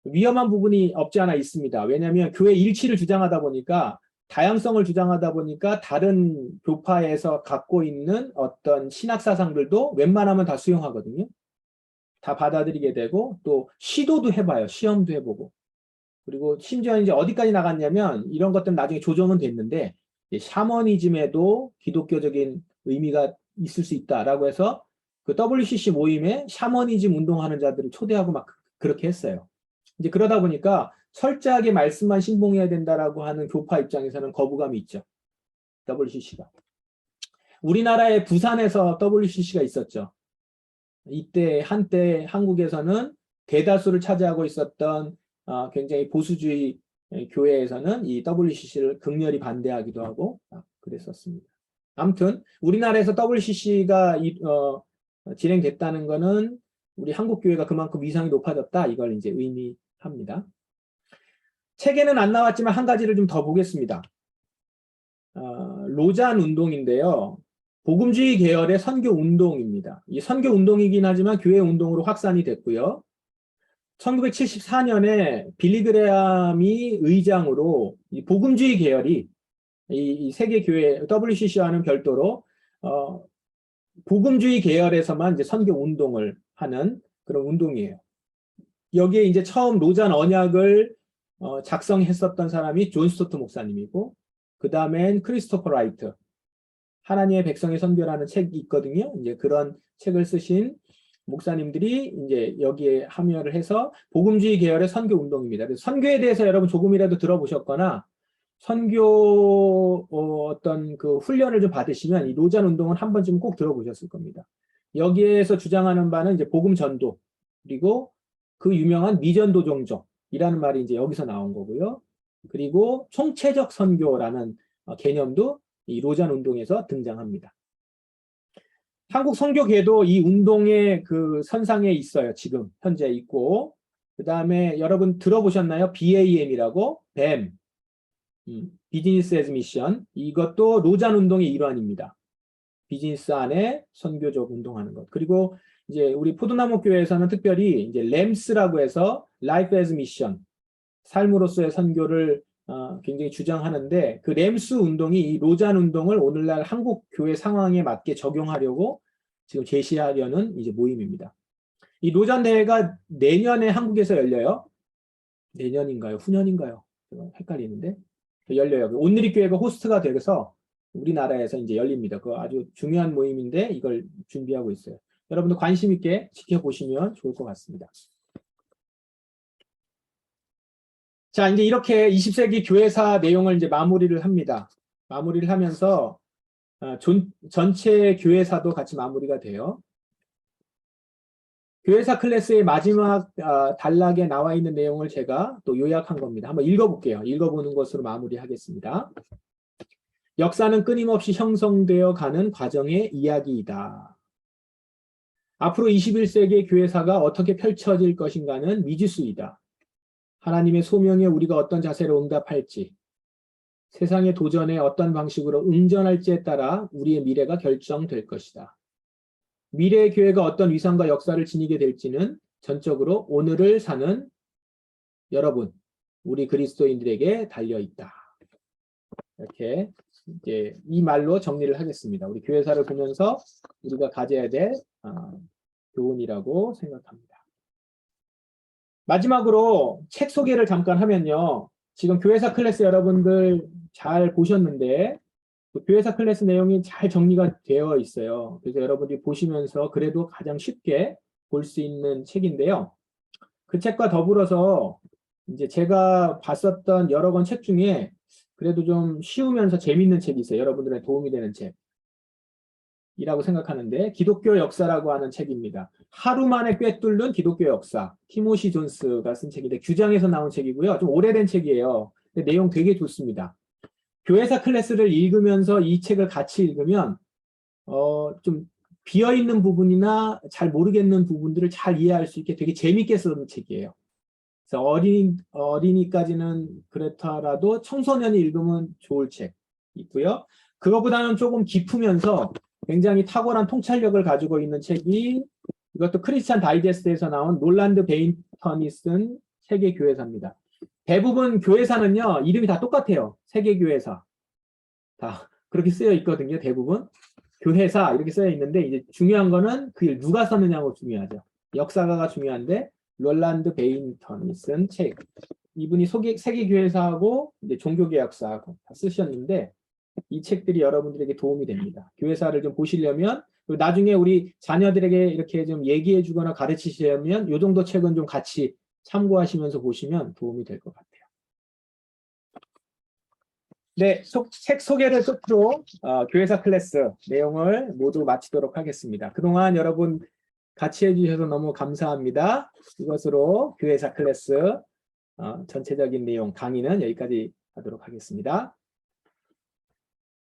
위험한 부분이 없지 않아 있습니다. 왜냐하면 교회 일치를 주장하다 보니까 다양성을 주장하다 보니까 다른 교파에서 갖고 있는 어떤 신학사상들도 웬만하면 다 수용하거든요. 다 받아들이게 되고 또 시도도 해봐요. 시험도 해보고. 그리고 심지어 이제 어디까지 나갔냐면 이런 것들은 나중에 조정은 됐는데 샤머니즘에도 기독교적인 의미가 있을 수 있다라고 해서 그 WCC 모임에 샤머니즘 운동하는 자들을 초대하고 막 그렇게 했어요. 이제 그러다 보니까 철저하게 말씀만 신봉해야 된다라고 하는 교파 입장에서는 거부감이 있죠. WCC가. 우리나라의 부산에서 WCC가 있었죠. 이때 한때 한국에서는 대다수를 차지하고 있었던 굉장히 보수주의 교회에서는 이 WCC를 극렬히 반대하기도 하고 그랬었습니다. 아무튼 우리나라에서 WCC가 진행됐다는 것은 우리 한국 교회가 그만큼 위상이 높아졌다 이걸 이제 의미합니다. 책에는 안 나왔지만 한 가지를 좀 더 보겠습니다. 로잔 운동인데요. 복음주의 계열의 선교 운동입니다. 이 선교 운동이긴 하지만 교회 운동으로 확산이 됐고요. 1974년에 빌리그레암이 의장으로 이 복음주의 계열이 이 세계 교회 WCC와는 별도로 복음주의 계열에서만 이제 선교 운동을 하는 그런 운동이에요. 여기에 이제 처음 로잔 언약을 작성했었던 사람이 존 스토트 목사님이고 그 다음엔 크리스토퍼 라이트 하나님의 백성의 선교라는 책이 있거든요. 이제 그런 책을 쓰신 목사님들이 이제 여기에 참여를 해서 복음주의 계열의 선교 운동입니다. 그래서 선교에 대해서 여러분 조금이라도 들어보셨거나 선교 어떤 그 훈련을 좀 받으시면 이 로잔 운동은 한 번쯤 꼭 들어보셨을 겁니다. 여기에서 주장하는 바는 이제 복음 전도 그리고 그 유명한 미전도 종족이라는 말이 이제 여기서 나온 거고요. 그리고 총체적 선교라는 개념도 이 로잔 운동에서 등장합니다. 한국 선교계도 이 운동의 그 선상에 있어요. 지금 현재 있고 그 다음에 여러분 들어보셨나요? BAM이라고 BAM 비즈니스 애즈 미션 이것도 로잔 운동의 일환입니다. 비즈니스 안에 선교적 운동하는 것. 그리고 이제 우리 포도나무 교회에서는 특별히 이제 램스라고 해서 Life as Mission 삶으로서의 선교를 굉장히 주장하는데 그 램스 운동이 이 로잔 운동을 오늘날 한국 교회 상황에 맞게 적용하려고 지금 제시하려는 이제 모임입니다. 이 로잔 대회가 내년에 한국에서 열려요. 내년인가요? 후년인가요? 헷갈리는데 열려요. 온누리교회가 호스트가 돼서 우리나라에서 이제 열립니다. 그 아주 중요한 모임인데 이걸 준비하고 있어요. 여러분도 관심 있게 지켜보시면 좋을 것 같습니다. 자, 이제 이렇게 20세기 교회사 내용을 이제 마무리를 합니다. 마무리를 하면서 전체 교회사도 같이 마무리가 돼요. 교회사 클래스의 마지막 단락에 나와 있는 내용을 제가 또 요약한 겁니다. 한번 읽어볼게요. 읽어보는 것으로 마무리하겠습니다. 역사는 끊임없이 형성되어 가는 과정의 이야기이다. 앞으로 21세기의 교회사가 어떻게 펼쳐질 것인가는 미지수이다. 하나님의 소명에 우리가 어떤 자세로 응답할지, 세상의 도전에 어떤 방식으로 응전할지에 따라 우리의 미래가 결정될 것이다. 미래의 교회가 어떤 위상과 역사를 지니게 될지는 전적으로 오늘을 사는 여러분, 우리 그리스도인들에게 달려있다. 이렇게 이제 이 말로 정리를 하겠습니다. 우리 교회사를 보면서 우리가 가져야 될 교훈이라고 생각합니다. 마지막으로 책 소개를 잠깐 하면요. 지금 교회사 클래스 여러분들 잘 보셨는데 교회사 클래스 내용이 잘 정리가 되어 있어요. 그래서 여러분들이 보시면서 그래도 가장 쉽게 볼 수 있는 책인데요. 그 책과 더불어서 이제 제가 봤었던 여러 권 책 중에 그래도 좀 쉬우면서 재밌는 책이 있어요. 여러분들의 도움이 되는 책이라고 생각하는데, 기독교 역사라고 하는 책입니다. 하루 만에 꿰뚫는 기독교 역사. 티모시 존스가 쓴 책인데 규장에서 나온 책이고요. 좀 오래된 책이에요. 근데 내용 되게 좋습니다. 교회사 클래스를 읽으면서 이 책을 같이 읽으면 좀 비어있는 부분이나 잘 모르겠는 부분들을 잘 이해할 수 있게 되게 재밌게 쓴 책이에요. 그래서 어린이까지는 그렇더라도 청소년이 읽으면 좋을 책 있고요. 그거보다는 조금 깊으면서 굉장히 탁월한 통찰력을 가지고 있는 책이, 이것도 크리스찬 다이제스트에서 나온 롤란드 베인턴이 쓴 세계교회사입니다. 대부분 교회사는요, 이름이 다 똑같아요. 세계교회사. 다 그렇게 쓰여 있거든요. 대부분. 교회사 이렇게 쓰여 있는데, 이제 중요한 거는 그 누가 썼느냐가 중요하죠. 역사가가 중요한데, 롤란드 베인턴이 쓴 책. 이분이 세계교회사하고 이제 종교개혁사하고 다 쓰셨는데, 이 책들이 여러분들에게 도움이 됩니다. 교회사를 좀 보시려면, 그리고 나중에 우리 자녀들에게 이렇게 좀 얘기해 주거나 가르치시려면 이 정도 책은 좀 같이 참고하시면서 보시면 도움이 될 것 같아요. 네, 책 소개를 끝으로 교회사 클래스 내용을 모두 마치도록 하겠습니다. 그동안 여러분 같이 해주셔서 너무 감사합니다. 이것으로 교회사 클래스 전체적인 내용 강의는 여기까지 하도록 하겠습니다.